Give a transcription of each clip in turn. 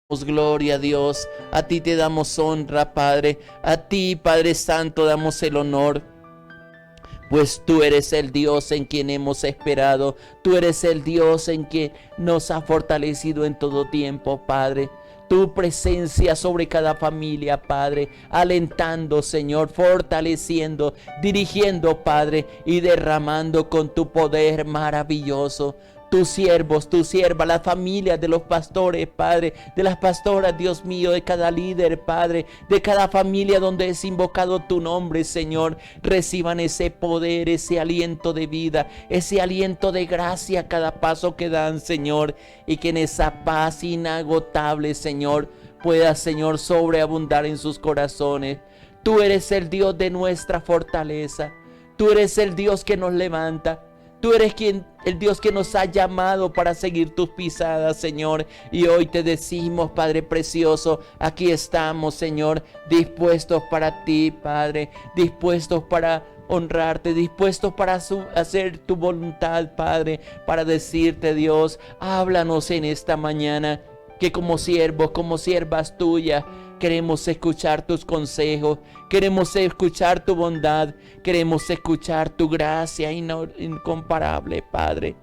Gloria a Dios, a ti te damos honra, Padre, a ti, Padre Santo, damos el honor. Pues tú eres el Dios en quien hemos esperado, tú eres el Dios en quien nos ha fortalecido en todo tiempo, Padre. Tu presencia sobre cada familia, Padre, alentando, Señor, fortaleciendo, dirigiendo, Padre, y derramando con tu poder maravilloso. Tus siervos, tu sierva, las familias de los pastores, Padre, de las pastoras, Dios mío, de cada líder, Padre, de cada familia donde es invocado tu nombre, Señor, reciban ese poder, ese aliento de vida, ese aliento de gracia a cada paso que dan, Señor, y que en esa paz inagotable, Señor, pueda, Señor, sobreabundar en sus corazones. Tú eres el Dios de nuestra fortaleza, tú eres el Dios que nos levanta. Tú eres el Dios que nos ha llamado para seguir tus pisadas, Señor. Y hoy te decimos, Padre precioso, aquí estamos, Señor, dispuestos para ti, Padre, dispuestos para honrarte, dispuestos para hacer tu voluntad, Padre, para decirte, Dios, háblanos en esta mañana, que como siervos, como siervas tuyas, queremos escuchar tus consejos, queremos escuchar tu bondad, queremos escuchar tu gracia incomparable, Padre.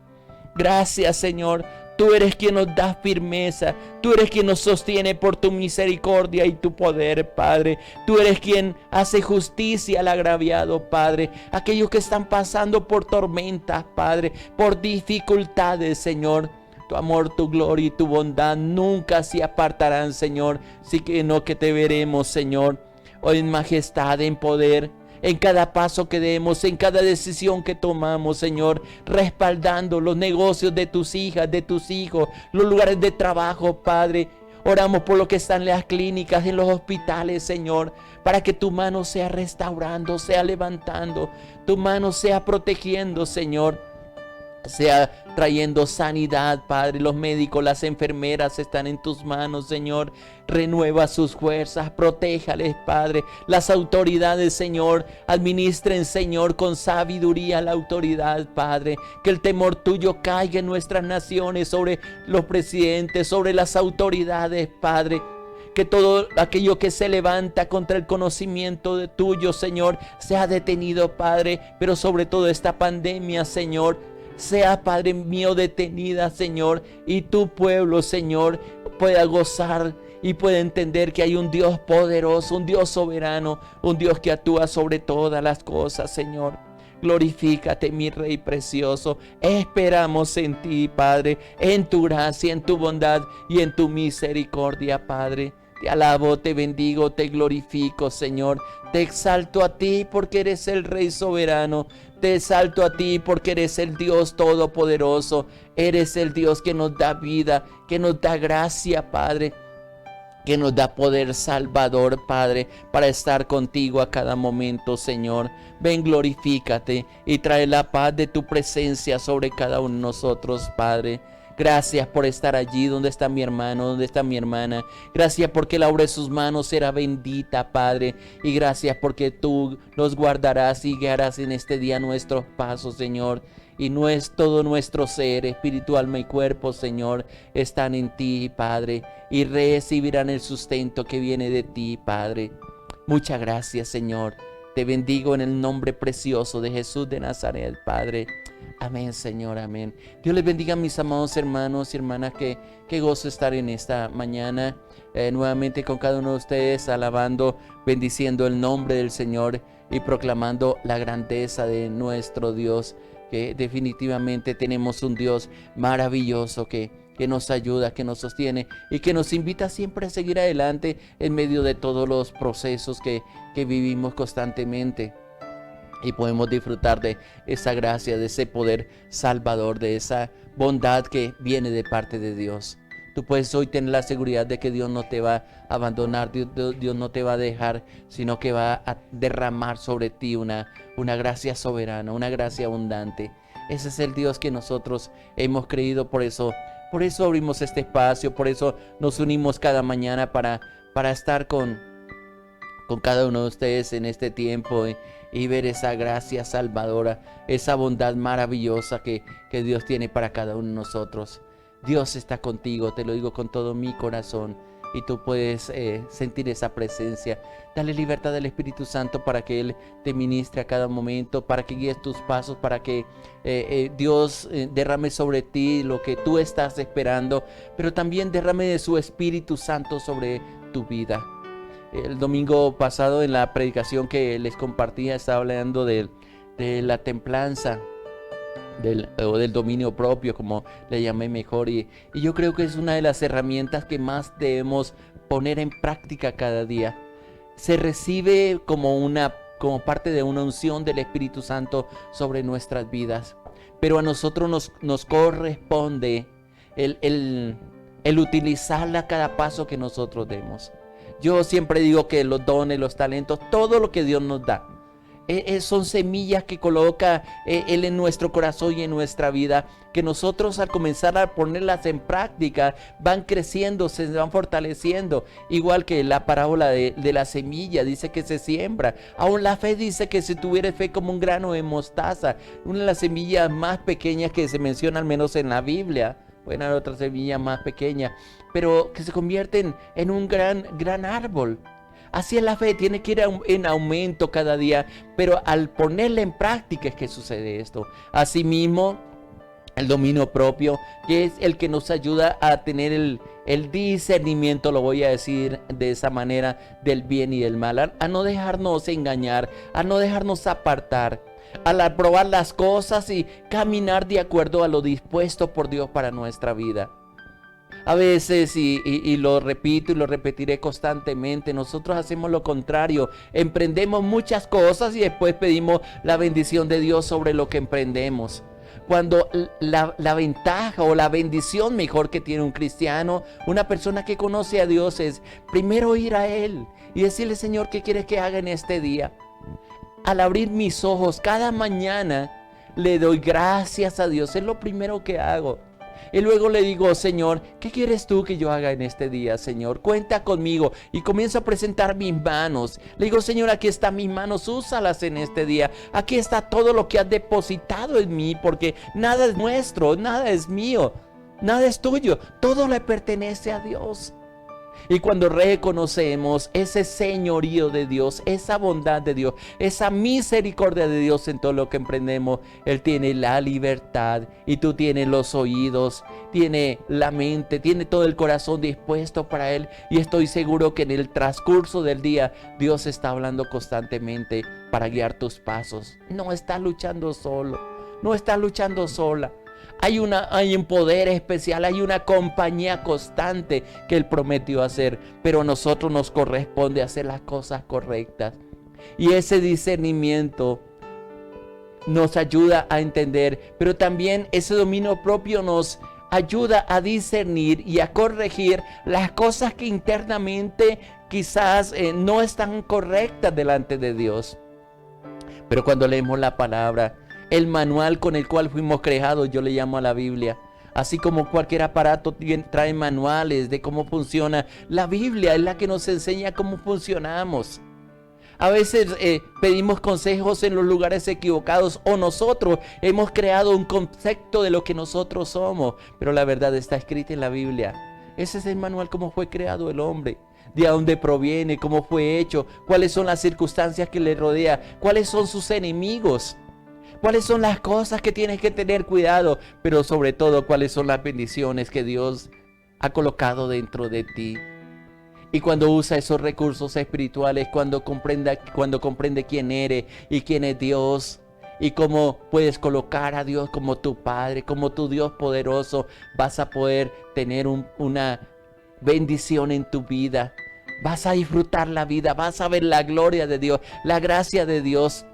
Gracias, Señor. Tú eres quien nos da firmeza, tú eres quien nos sostiene por tu misericordia y tu poder, Padre. Tú eres quien hace justicia al agraviado, Padre. Aquellos que están pasando por tormentas, Padre, por dificultades, Señor. Tu amor, tu gloria y tu bondad nunca se apartarán, Señor, sino que te veremos, Señor, hoy en majestad, en poder, en cada paso que demos, en cada decisión que tomamos, Señor, respaldando los negocios de tus hijas, de tus hijos, los lugares de trabajo, Padre. Oramos por lo que están en las clínicas, en los hospitales, Señor, para que tu mano sea restaurando, sea levantando, tu mano sea protegiendo, Señor, sea trayendo sanidad, Padre. Los médicos, las enfermeras están en tus manos, Señor. Renueva sus fuerzas, protéjales, Padre. Las autoridades, Señor, administren, Señor, con sabiduría la autoridad, Padre. Que el temor tuyo caiga en nuestras naciones, sobre los presidentes, sobre las autoridades, Padre. Que todo aquello que se levanta contra el conocimiento de tuyo, Señor, sea detenido, Padre. Pero sobre todo esta pandemia, Señor, sea, Padre mío, detenida, Señor, y tu pueblo, Señor, pueda gozar y pueda entender que hay un Dios poderoso, un Dios soberano, un Dios que actúa sobre todas las cosas, Señor. Glorifícate, mi Rey precioso. Esperamos en ti, Padre, en tu gracia, en tu bondad y en tu misericordia, Padre. Te alabo, te bendigo, te glorifico, Señor. Te exalto a ti porque eres el Rey soberano. Te exalto a ti porque eres el Dios todopoderoso. Eres el Dios que nos da vida, que nos da gracia, Padre, que nos da poder salvador, Padre, para estar contigo a cada momento, Señor. Ven, glorifícate y trae la paz de tu presencia sobre cada uno de nosotros, Padre. Gracias por estar allí donde está mi hermano, donde está mi hermana. Gracias porque la obra de sus manos será bendita, Padre. Y gracias porque tú nos guardarás y guiarás en este día nuestros pasos, Señor. Y todo nuestro ser, espíritu, alma y cuerpo, Señor, están en ti, Padre. Y recibirán el sustento que viene de ti, Padre. Muchas gracias, Señor. Te bendigo en el nombre precioso de Jesús de Nazaret, Padre. Amén, Señor, amén. Dios les bendiga, mis amados hermanos y hermanas. Qué gozo estar en esta mañana nuevamente con cada uno de ustedes, alabando, bendiciendo el nombre del Señor y proclamando la grandeza de nuestro Dios, que definitivamente tenemos un Dios maravilloso que nos ayuda, que nos sostiene y que nos invita siempre a seguir adelante en medio de todos los procesos que vivimos constantemente. Y podemos disfrutar de esa gracia, de ese poder salvador, de esa bondad que viene de parte de Dios. Tú puedes hoy tener la seguridad de que Dios no te va a abandonar, Dios no te va a dejar, sino que va a derramar sobre ti una gracia soberana, una gracia abundante. Ese es el Dios que nosotros hemos creído, por eso abrimos este espacio, por eso nos unimos cada mañana para estar con cada uno de ustedes en este tiempo y ver esa gracia salvadora, esa bondad maravillosa que Dios tiene para cada uno de nosotros. Dios está contigo, te lo digo con todo mi corazón. y tú puedes sentir esa presencia. Dale libertad al Espíritu Santo para que Él te ministre a cada momento, para que guíes tus pasos, para que Dios derrame sobre ti lo que tú estás esperando, pero también derrame de su Espíritu Santo sobre tu vida. El domingo pasado en la predicación que les compartía estaba hablando de la templanza, o del dominio propio, como le llamé mejor, y yo creo que es una de las herramientas que más debemos poner en práctica cada día. Se recibe como parte de una unción del Espíritu Santo sobre nuestras vidas, pero a nosotros nos corresponde el utilizarla a cada paso que nosotros demos. Yo siempre digo que los dones, los talentos, todo lo que Dios nos da, son semillas que coloca Él en nuestro corazón y en nuestra vida, que nosotros al comenzar a ponerlas en práctica van creciendo, se van fortaleciendo. Igual que la parábola de la semilla, dice que se siembra. Aún la fe dice que si tuviera fe como un grano de mostaza, una de las semillas más pequeñas que se menciona al menos en la Biblia. Pueden haber otras semillas más pequeñas, pero que se convierten en un gran árbol. Así es la fe, tiene que ir en aumento cada día, pero al ponerla en práctica es que sucede esto. Asimismo, el dominio propio, que es el que nos ayuda a tener el discernimiento, lo voy a decir de esa manera, del bien y del mal, a no dejarnos engañar, a no dejarnos apartar, al aprobar las cosas y caminar de acuerdo a lo dispuesto por Dios para nuestra vida. A veces, y lo repito y lo repetiré constantemente, nosotros hacemos lo contrario. Emprendemos muchas cosas y después pedimos la bendición de Dios sobre lo que emprendemos. Cuando la ventaja o la bendición mejor que tiene un cristiano, una persona que conoce a Dios, es primero ir a Él y decirle: Señor, ¿qué quieres que haga en este día? Al abrir mis ojos cada mañana, le doy gracias a Dios. Es lo primero que hago. Y luego le digo: Señor, ¿qué quieres tú que yo haga en este día, Señor? Cuenta conmigo. Y comienzo a presentar mis manos. Le digo: Señor, aquí están mis manos, úsalas en este día. Aquí está todo lo que has depositado en mí, porque nada es nuestro, nada es mío, nada es tuyo. Todo le pertenece a Dios. Y cuando reconocemos ese señorío de Dios, esa bondad de Dios, esa misericordia de Dios en todo lo que emprendemos, Él tiene la libertad y tú tienes los oídos, tiene la mente, tiene todo el corazón dispuesto para Él. Y estoy seguro que en el transcurso del día Dios está hablando constantemente para guiar tus pasos. No estás luchando solo, no estás luchando sola. Hay un poder especial, hay una compañía constante que Él prometió hacer, pero a nosotros nos corresponde hacer las cosas correctas. Y ese discernimiento nos ayuda a entender, pero también ese dominio propio nos ayuda a discernir y a corregir las cosas que internamente quizás no están correctas delante de Dios. Pero cuando leemos la palabra, el manual con el cual fuimos creados, yo le llamo a la Biblia. Así como cualquier aparato trae manuales de cómo funciona, la Biblia es la que nos enseña cómo funcionamos. A veces pedimos consejos en los lugares equivocados, o nosotros hemos creado un concepto de lo que nosotros somos, pero la verdad está escrita en la Biblia. Ese es el manual, cómo fue creado el hombre, de dónde proviene, cómo fue hecho, cuáles son las circunstancias que le rodean, cuáles son sus enemigos. ¿Cuáles son las cosas que tienes que tener cuidado? Pero sobre todo, ¿cuáles son las bendiciones que Dios ha colocado dentro de ti? Y cuando usa esos recursos espirituales, cuando comprende quién eres y quién es Dios, y cómo puedes colocar a Dios como tu Padre, como tu Dios poderoso, vas a poder tener una bendición en tu vida. Vas a disfrutar la vida, vas a ver la gloria de Dios, la gracia de Dios.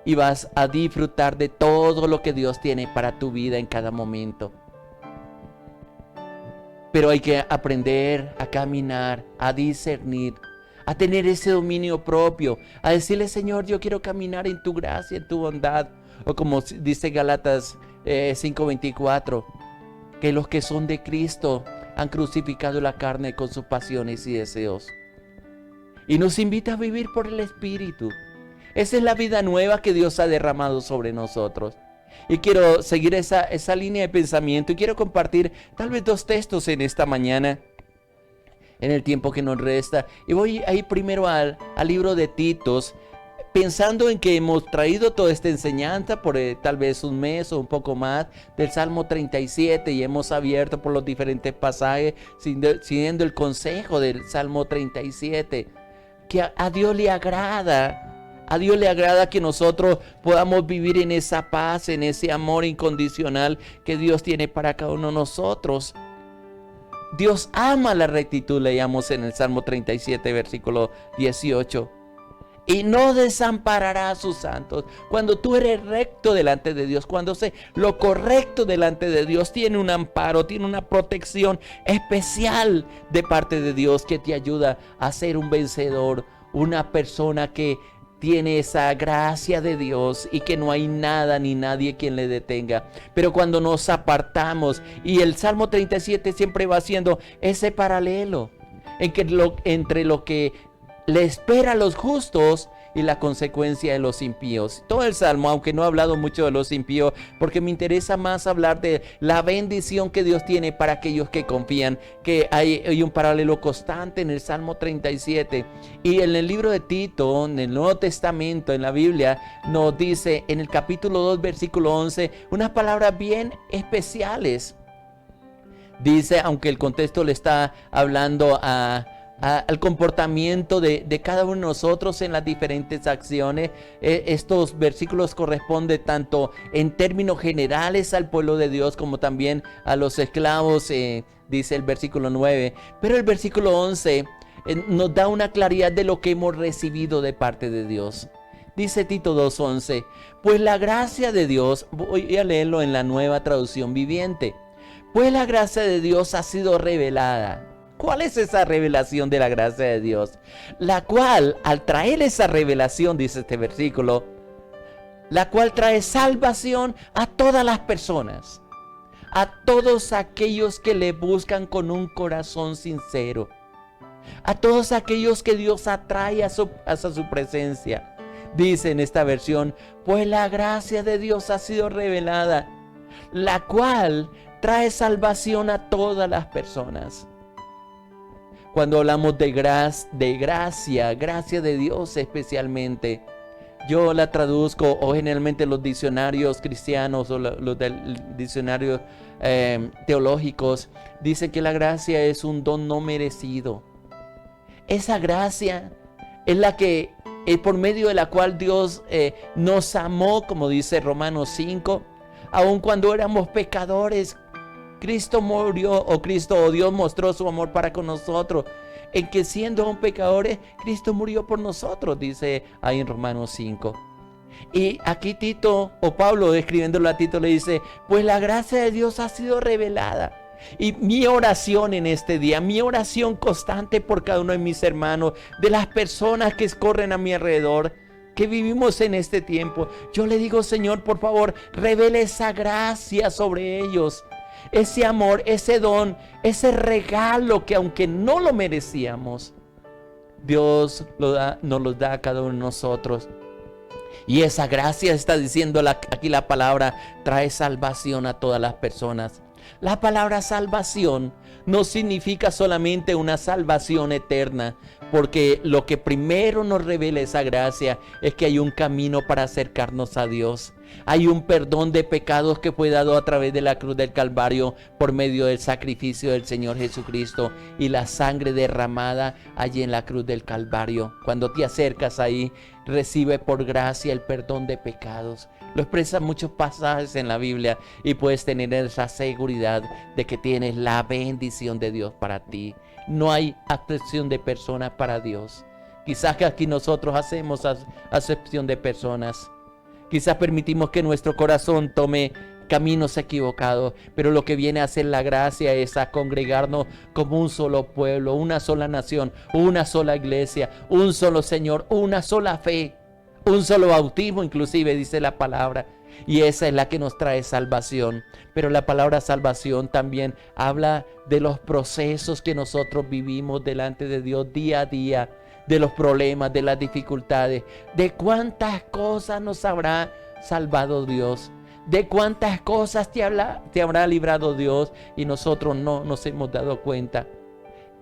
Y vas a disfrutar de todo lo que Dios tiene para tu vida en cada momento. Pero hay que aprender a caminar, a discernir, a tener ese dominio propio, a decirle: Señor, yo quiero caminar en tu gracia, en tu bondad. O como dice Gálatas 5:24, que los que son de Cristo han crucificado la carne con sus pasiones y deseos. Y nos invita a vivir por el Espíritu. Esa es la vida nueva que Dios ha derramado sobre nosotros. Y quiero seguir esa línea de pensamiento y quiero compartir tal vez 2 textos en esta mañana. en el tiempo que nos resta. Y voy a ir primero al libro de Titos, pensando en que hemos traído toda esta enseñanza por tal vez un mes o un poco más del Salmo 37 y hemos abierto por los diferentes pasajes siguiendo el consejo del Salmo 37, que a Dios le agrada. A Dios le agrada que nosotros podamos vivir en esa paz, en ese amor incondicional que Dios tiene para cada uno de nosotros. Dios ama la rectitud, leíamos en el Salmo 37, versículo 18. Y no desamparará a sus santos. Cuando tú eres recto delante de Dios, cuando sé lo correcto delante de Dios, tiene un amparo, tiene una protección especial de parte de Dios que te ayuda a ser un vencedor, una persona que tiene esa gracia de Dios y que no hay nada ni nadie quien le detenga. Pero cuando nos apartamos, y el Salmo 37 siempre va haciendo ese paralelo entre lo que le espera a los justos y la consecuencia de los impíos. Todo el Salmo, aunque no he hablado mucho de los impíos, porque me interesa más hablar de la bendición que Dios tiene para aquellos que confían, que hay un paralelo constante en el Salmo 37. Y en el libro de Tito, en el Nuevo Testamento, en la Biblia, nos dice en el capítulo 2, versículo 11, unas palabras bien especiales. Dice, aunque el contexto le está hablando al comportamiento de cada uno de nosotros en las diferentes acciones. Estos versículos corresponden tanto en términos generales al pueblo de Dios como también a los esclavos, dice el versículo 9. Pero el versículo 11 nos da una claridad de lo que hemos recibido de parte de Dios. Dice Tito 2:11, pues la gracia de Dios, voy a leerlo en la Nueva Traducción Viviente, pues la gracia de Dios ha sido revelada. ¿Cuál es esa revelación de la gracia de Dios? La cual, al traer esa revelación, dice este versículo, la cual trae salvación a todas las personas, a todos aquellos que le buscan con un corazón sincero, a todos aquellos que Dios atrae hacia su presencia. Dice en esta versión, pues la gracia de Dios ha sido revelada, la cual trae salvación a todas las personas. Cuando hablamos de gracia de Dios especialmente, yo la traduzco, o generalmente los diccionarios cristianos o los diccionarios teológicos dicen que la gracia es un don no merecido. Esa gracia es la que por medio de la cual Dios nos amó, como dice Romanos 5, aun cuando éramos pecadores. Cristo murió, o Dios mostró su amor para con nosotros, en que siendo aún pecadores, Cristo murió por nosotros, dice ahí en Romanos 5. Y aquí Tito, o Pablo escribiéndolo a Tito, le dice, pues la gracia de Dios ha sido revelada. Y mi oración en este día, mi oración constante por cada uno de mis hermanos, de las personas que corren a mi alrededor, que vivimos en este tiempo, yo le digo, Señor, por favor, revele esa gracia sobre ellos. Ese amor, ese don, ese regalo que aunque no lo merecíamos, Dios nos lo da a cada uno de nosotros. Y esa gracia, está diciendo aquí la palabra, trae salvación a todas las personas. La palabra salvación no significa solamente una salvación eterna, porque lo que primero nos revela esa gracia es que hay un camino para acercarnos a Dios. Hay un perdón de pecados que fue dado a través de la cruz del Calvario por medio del sacrificio del Señor Jesucristo y la sangre derramada allí en la cruz del Calvario. Cuando te acercas ahí, recibe por gracia el perdón de pecados. Lo expresan muchos pasajes en la Biblia y puedes tener esa seguridad de que tienes la bendición de Dios para ti. No hay acepción de personas para Dios. Quizás que aquí nosotros hacemos acepción de personas. Quizás permitimos que nuestro corazón tome caminos equivocados, pero lo que viene a hacer la gracia es a congregarnos como un solo pueblo, una sola nación, una sola iglesia, un solo Señor, una sola fe, un solo bautismo, inclusive dice la palabra. Y esa es la que nos trae salvación. Pero la palabra salvación también habla de los procesos que nosotros vivimos delante de Dios día a día, de los problemas, de las dificultades, de cuántas cosas nos habrá salvado Dios, de cuántas cosas te habrá librado Dios y nosotros no nos hemos dado cuenta.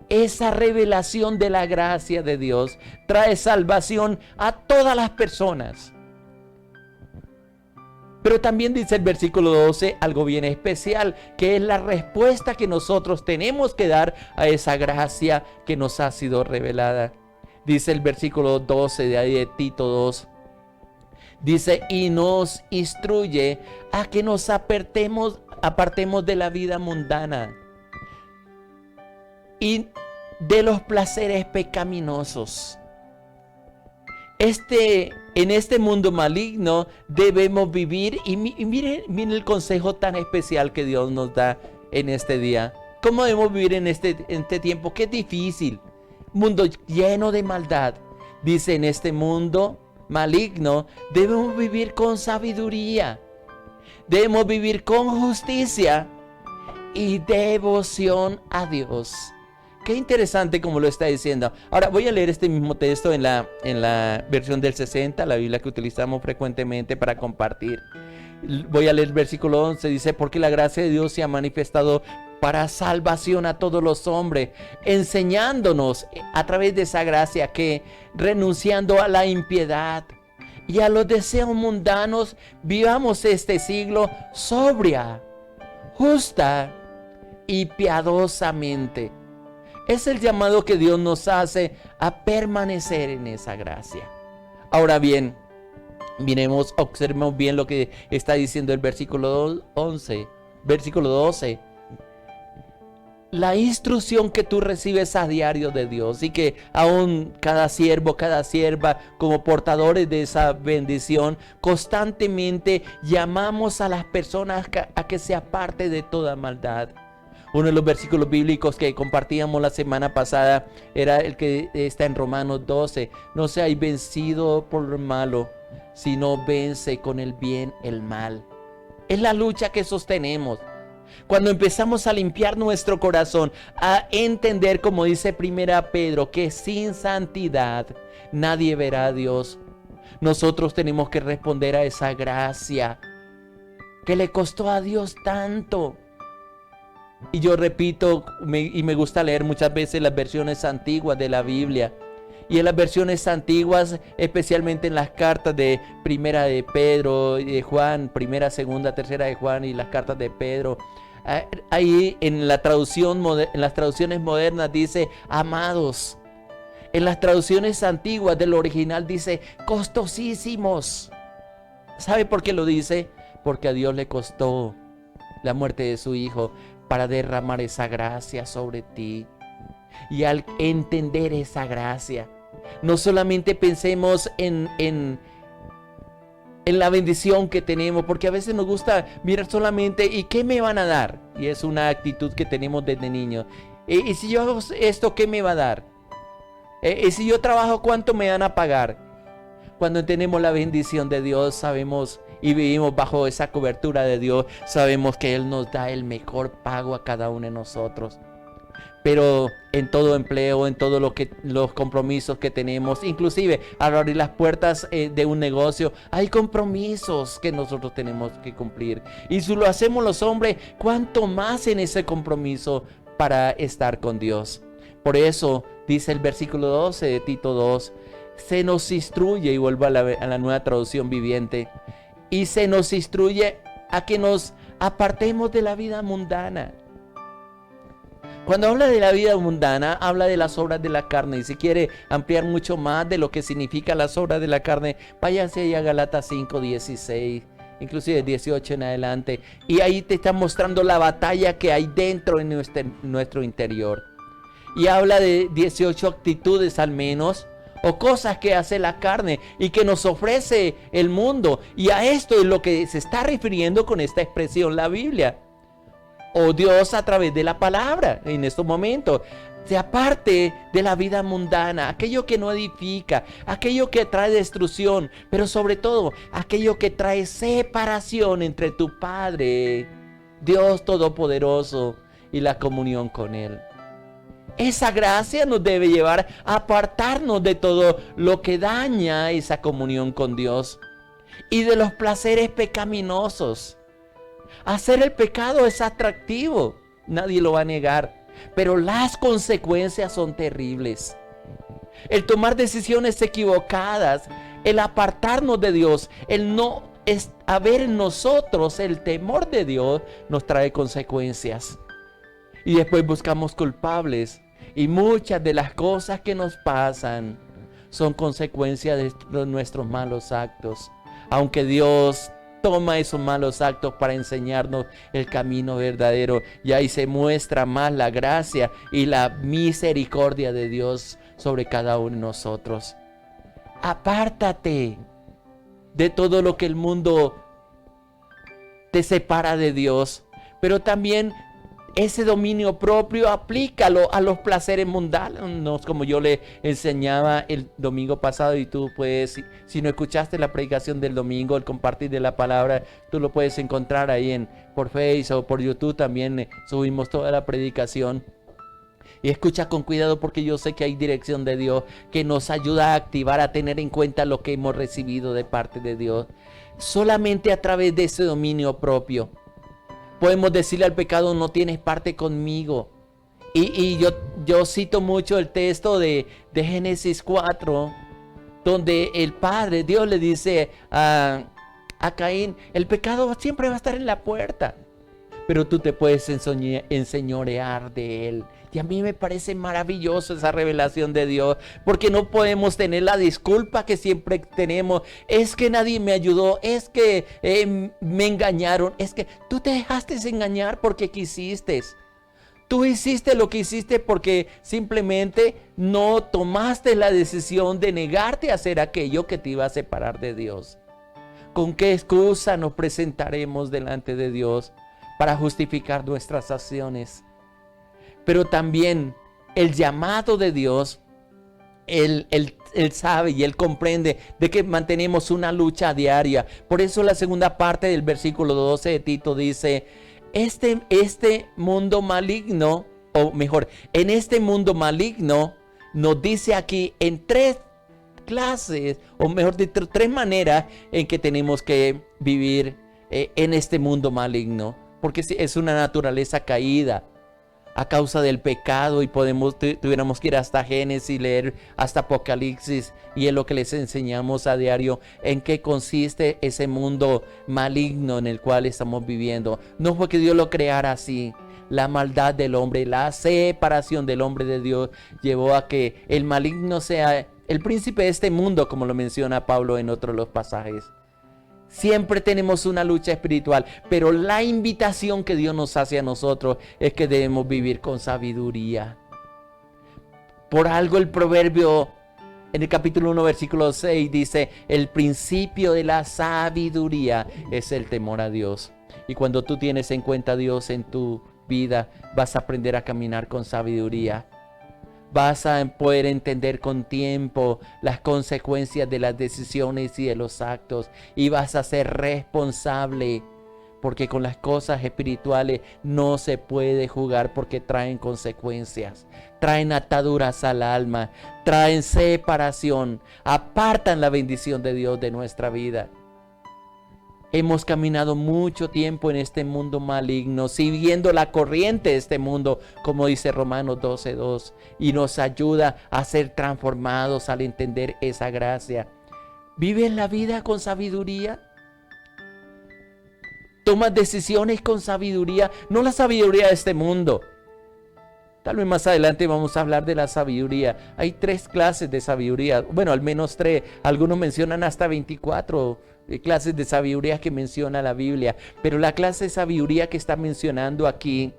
esa revelación de la gracia de Dios trae salvación a todas las personas. Pero también dice el versículo 12 algo bien especial, que es la respuesta que nosotros tenemos que dar a esa gracia que nos ha sido revelada. Dice el versículo 12 de ahí de Tito 2. Dice, y nos instruye a que nos apartemos de la vida mundana y de los placeres pecaminosos. En este mundo maligno debemos vivir, y miren el consejo tan especial que Dios nos da en este día. ¿Cómo debemos vivir en este tiempo? ¡Qué difícil! Mundo lleno de maldad. Dice, en este mundo maligno debemos vivir con sabiduría. Debemos vivir con justicia y devoción a Dios. Qué interesante como lo está diciendo. Ahora voy a leer este mismo texto en la versión del 60, la Biblia que utilizamos frecuentemente para compartir. Voy a leer el versículo 11, dice, porque la gracia de Dios se ha manifestado para salvación a todos los hombres, enseñándonos a través de esa gracia que, renunciando a la impiedad y a los deseos mundanos, vivamos este siglo sobria, justa y piadosamente. Es el llamado que Dios nos hace a permanecer en esa gracia. Ahora bien, observemos bien lo que está diciendo el versículo 11, versículo 12. La instrucción que tú recibes a diario de Dios, y que aún cada siervo, cada sierva, como portadores de esa bendición, constantemente llamamos a las personas a que se aparte de toda maldad. Uno de los versículos bíblicos que compartíamos la semana pasada era el que está en Romanos 12. No seáis vencido por lo malo, sino vence con el bien el mal. Es la lucha que sostenemos. Cuando empezamos a limpiar nuestro corazón, a entender, como dice 1 Pedro, que sin santidad nadie verá a Dios, nosotros tenemos que responder a esa gracia que le costó a Dios tanto. Y yo repito, me gusta leer muchas veces las versiones antiguas de la Biblia. Y en las versiones antiguas, especialmente en las cartas de Primera de Pedro y de Juan, Primera, Segunda, Tercera de Juan y las cartas de Pedro, ahí en las traducciones modernas dice amados. En las traducciones antiguas del original dice costosísimos. ¿Sabe por qué lo dice? Porque a Dios le costó la muerte de su Hijo para derramar esa gracia sobre ti. Y al entender esa gracia, no solamente pensemos en la bendición que tenemos, porque a veces nos gusta mirar solamente ¿y qué me van a dar? Y es una actitud que tenemos desde niños. ¿Y si yo hago esto, qué me va a dar? ¿Y si yo trabajo, cuánto me van a pagar? Cuando tenemos la bendición de Dios, sabemos y vivimos bajo esa cobertura de Dios, sabemos que Él nos da el mejor pago a cada uno de nosotros. Pero en todo empleo, en todos los compromisos que tenemos, inclusive al abrir las puertas de un negocio, hay compromisos que nosotros tenemos que cumplir. Y si lo hacemos los hombres, ¿cuánto más en ese compromiso para estar con Dios? Por eso dice el versículo 12 de Tito 2, se nos instruye, y vuelvo a la nueva traducción viviente, y se nos instruye a que nos apartemos de la vida mundana. Cuando habla de la vida mundana, habla de las obras de la carne. Y si quiere ampliar mucho más de lo que significa las obras de la carne, váyanse ahí a Galatas 5:16, inclusive 18 en adelante. Y ahí te está mostrando la batalla que hay dentro en nuestro interior. Y habla de 18 actitudes al menos, o cosas que hace la carne y que nos ofrece el mundo. Y a esto es lo que se está refiriendo con esta expresión la Biblia. O Dios a través de la palabra en estos momentos. Se aparte de la vida mundana, aquello que no edifica, aquello que trae destrucción, pero sobre todo aquello que trae separación entre tu Padre, Dios Todopoderoso, y la comunión con Él. Esa gracia nos debe llevar a apartarnos de todo lo que daña esa comunión con Dios y de los placeres pecaminosos. Hacer el pecado es atractivo, nadie lo va a negar. pero las consecuencias son terribles. El tomar decisiones equivocadas, el apartarnos de Dios, el no haber en nosotros el temor de Dios, nos trae consecuencias. Y después buscamos culpables. Y muchas de las cosas que nos pasan son consecuencias de nuestros malos actos. Aunque Dios toma esos malos actos para enseñarnos el camino verdadero. Y ahí se muestra más la gracia y la misericordia de Dios sobre cada uno de nosotros. Apártate de todo lo que el mundo te separa de Dios. Pero también ese dominio propio aplícalo a los placeres mundanos, como yo le enseñaba el domingo pasado. Y tú puedes, si no escuchaste la predicación del domingo, el compartir de la palabra, tú lo puedes encontrar ahí por Facebook o por YouTube. También subimos toda la predicación. Y escucha con cuidado, porque yo sé que hay dirección de Dios que nos ayuda a activar, a tener en cuenta lo que hemos recibido de parte de Dios. Solamente a través de ese dominio propio podemos decirle al pecado: no tienes parte conmigo. Y yo cito mucho el texto de Génesis 4, donde el Padre, Dios le dice a Caín: el pecado siempre va a estar en la puerta, pero tú te puedes enseñorear de él. Y a mí me parece maravilloso esa revelación de Dios, porque no podemos tener la disculpa que siempre tenemos: es que nadie me ayudó, es que me engañaron. Es que tú te dejaste engañar porque quisiste. Tú hiciste lo que hiciste porque simplemente no tomaste la decisión de negarte a hacer aquello que te iba a separar de Dios. ¿Con qué excusa nos presentaremos delante de Dios para justificar nuestras acciones? Pero también el llamado de Dios, Él sabe y Él comprende de que mantenemos una lucha diaria. Por eso la segunda parte del versículo 12 de Tito dice: este mundo maligno, o mejor, en este mundo maligno, nos dice aquí en tres clases, o mejor dicho, tres maneras en que tenemos que vivir en este mundo maligno. Porque es una naturaleza caída a causa del pecado, y tuviéramos que ir hasta Génesis, leer hasta Apocalipsis, y es lo que les enseñamos a diario, en qué consiste ese mundo maligno en el cual estamos viviendo. No fue que Dios lo creara así. La maldad del hombre, la separación del hombre de Dios, llevó a que el maligno sea el príncipe de este mundo, como lo menciona Pablo en otro de los pasajes. Siempre tenemos una lucha espiritual, pero la invitación que Dios nos hace a nosotros es que debemos vivir con sabiduría. Por algo el proverbio en el capítulo 1 versículo 6 dice: el principio de la sabiduría es el temor a Dios. Y cuando tú tienes en cuenta a Dios en tu vida, vas a aprender a caminar con sabiduría. Vas a poder entender con tiempo las consecuencias de las decisiones y de los actos. Y vas a ser responsable, porque con las cosas espirituales no se puede jugar, porque traen consecuencias. Traen ataduras al alma, traen separación, apartan la bendición de Dios de nuestra vida. Hemos caminado mucho tiempo en este mundo maligno, siguiendo la corriente de este mundo, como dice Romanos 12:2, y nos ayuda a ser transformados al entender esa gracia. ¿Vives la vida con sabiduría? ¿Tomas decisiones con sabiduría? No la sabiduría de este mundo. Tal vez más adelante vamos a hablar de la sabiduría. Hay 3 clases de sabiduría. Bueno, al menos 3. Algunos mencionan hasta 24 clases de sabiduría que menciona la Biblia. Pero la clase de sabiduría que está mencionando aquí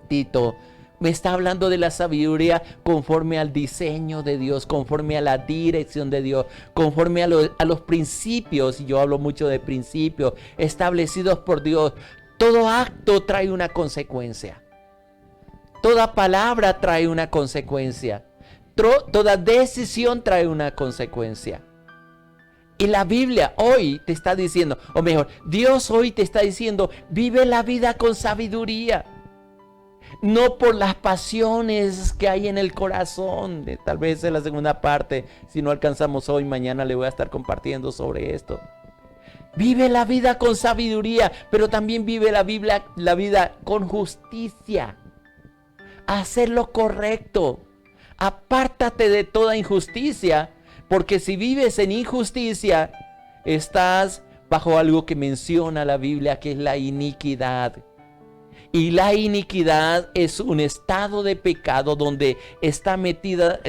Tito, me está hablando de la sabiduría conforme al diseño de Dios, conforme a la dirección de Dios, conforme a los principios. Y yo hablo mucho de principios establecidos por Dios. Todo acto trae una consecuencia. Toda palabra trae una consecuencia. Toda decisión trae una consecuencia. Y la Biblia hoy te está diciendo, o mejor, Dios hoy te está diciendo: vive la vida con sabiduría. No por las pasiones que hay en el corazón. Tal vez en la segunda parte, si no alcanzamos hoy, mañana le voy a estar compartiendo sobre esto. Vive la vida con sabiduría, pero también vive la vida con justicia. a hacer lo correcto. Apártate de toda injusticia, porque si vives en injusticia, estás bajo algo que menciona la Biblia, que es la iniquidad. Y la iniquidad es un estado de pecado donde está metida,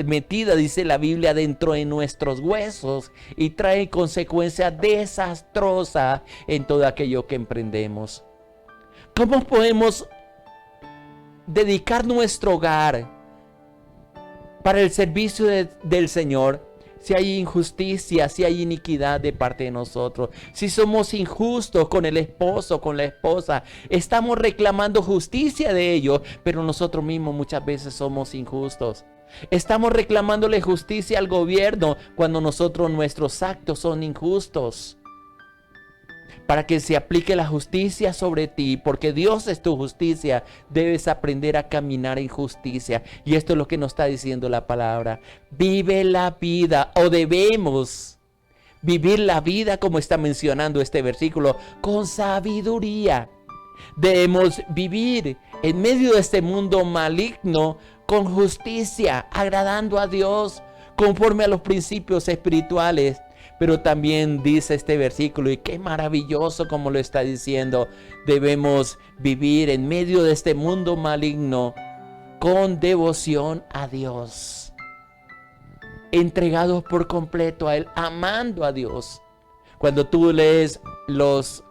dice la Biblia, dentro de nuestros huesos y trae consecuencias desastrosas en todo aquello que emprendemos. ¿Cómo podemos dedicar nuestro hogar para el servicio del Señor si hay injusticia, si hay iniquidad de parte de nosotros? Si somos injustos con el esposo, con la esposa, estamos reclamando justicia de ellos, pero nosotros mismos muchas veces somos injustos. Estamos reclamándole justicia al gobierno cuando nuestros actos son injustos. Para que se aplique la justicia sobre ti, porque Dios es tu justicia, debes aprender a caminar en justicia. Y esto es lo que nos está diciendo la palabra. Vive la vida, o debemos vivir la vida, como está mencionando este versículo, con sabiduría. Debemos vivir en medio de este mundo maligno con justicia, agradando a Dios, conforme a los principios espirituales. Pero también dice este versículo, y qué maravilloso como lo está diciendo, debemos vivir en medio de este mundo maligno con devoción a Dios, entregados por completo a Él, amando a Dios. Cuando tú lees los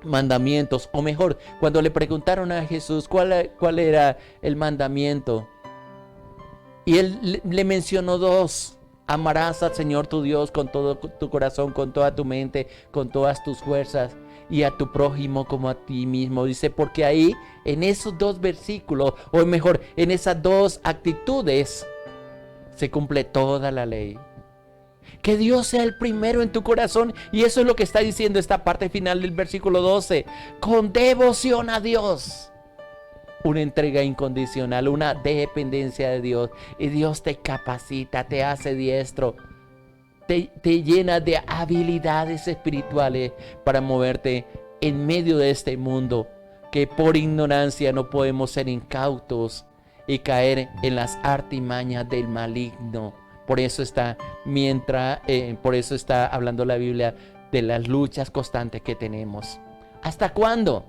mandamientos, o mejor, cuando le preguntaron a Jesús cuál era el mandamiento, y Él le mencionó dos. Amarás al Señor tu Dios con todo tu corazón, con toda tu mente, con todas tus fuerzas, y a tu prójimo como a ti mismo. Dice, porque ahí, en esos dos versículos, o mejor, en esas dos actitudes, se cumple toda la ley. Que Dios sea el primero en tu corazón, y eso es lo que está diciendo esta parte final del versículo 12. Con devoción a Dios. Una entrega incondicional, una dependencia de Dios. Y Dios te capacita, te hace diestro, te llena de habilidades espirituales para moverte en medio de este mundo, que por ignorancia no podemos ser incautos y caer en las artimañas del maligno. Por eso está hablando la Biblia de las luchas constantes que tenemos. ¿Hasta cuándo?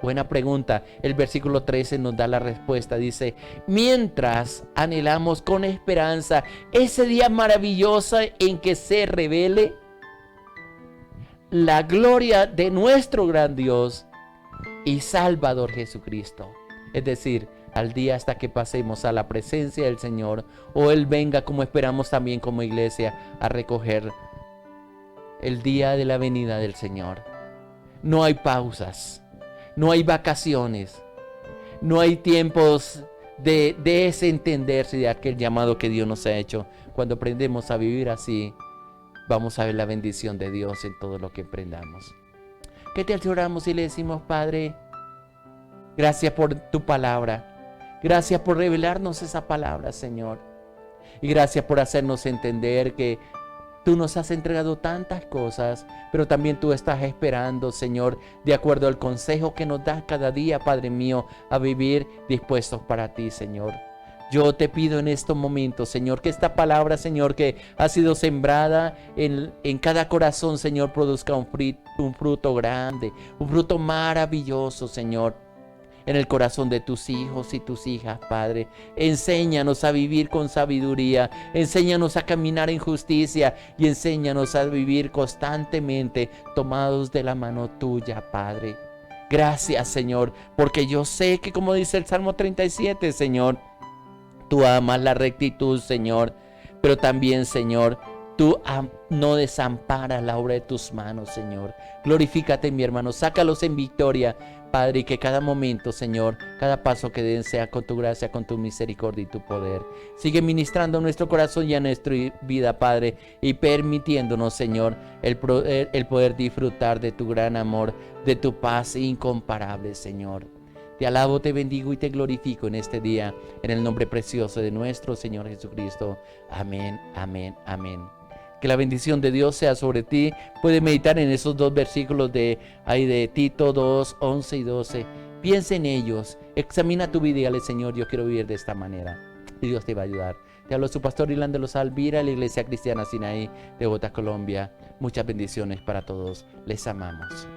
Buena pregunta. El versículo 13 nos da la respuesta. Dice, mientras anhelamos con esperanza ese día maravilloso en que se revele la gloria de nuestro gran Dios y Salvador Jesucristo. Es decir, al día hasta que pasemos a la presencia del Señor, o Él venga, como esperamos también como iglesia, a recoger el día de la venida del Señor. No hay pausas. No hay vacaciones, no hay tiempos de desentenderse de aquel llamado que Dios nos ha hecho. Cuando aprendemos a vivir así, vamos a ver la bendición de Dios en todo lo que emprendamos. ¿Qué tal si oramos y le decimos, Padre, gracias por tu palabra, gracias por revelarnos esa palabra, Señor, y gracias por hacernos entender que tú nos has entregado tantas cosas, pero también tú estás esperando, Señor, de acuerdo al consejo que nos das cada día, Padre mío, a vivir dispuestos para ti, Señor. Yo te pido en estos momentos, Señor, que esta palabra, Señor, que ha sido sembrada en cada corazón, Señor, produzca un fruto grande, un fruto maravilloso, Señor, en el corazón de tus hijos y tus hijas, Padre. Enséñanos a vivir con sabiduría, enséñanos a caminar en justicia y enséñanos a vivir constantemente tomados de la mano tuya, Padre. Gracias, Señor, porque yo sé que, como dice el Salmo 37, Señor, tú amas la rectitud, Señor, pero también, Señor, tú no desamparas la obra de tus manos, Señor. Glorifícate, mi hermano, sácalos en victoria, Padre, y que cada momento, Señor, cada paso que den sea con tu gracia, con tu misericordia y tu poder. Sigue ministrando nuestro corazón y a nuestra vida, Padre, y permitiéndonos, Señor, el poder disfrutar de tu gran amor, de tu paz incomparable, Señor. Te alabo, te bendigo y te glorifico en este día, en el nombre precioso de nuestro Señor Jesucristo. Amén, amén, amén. Que la bendición de Dios sea sobre ti. Puedes meditar en esos dos versículos de Tito 2, 11 y 12. Piensa en ellos, examina tu vida y dile, Señor, yo quiero vivir de esta manera. Y Dios te va a ayudar. Te hablo su pastor Irlanda Los Alvira, la Iglesia Cristiana Sinaí de Bogotá, Colombia. Muchas bendiciones para todos. Les amamos.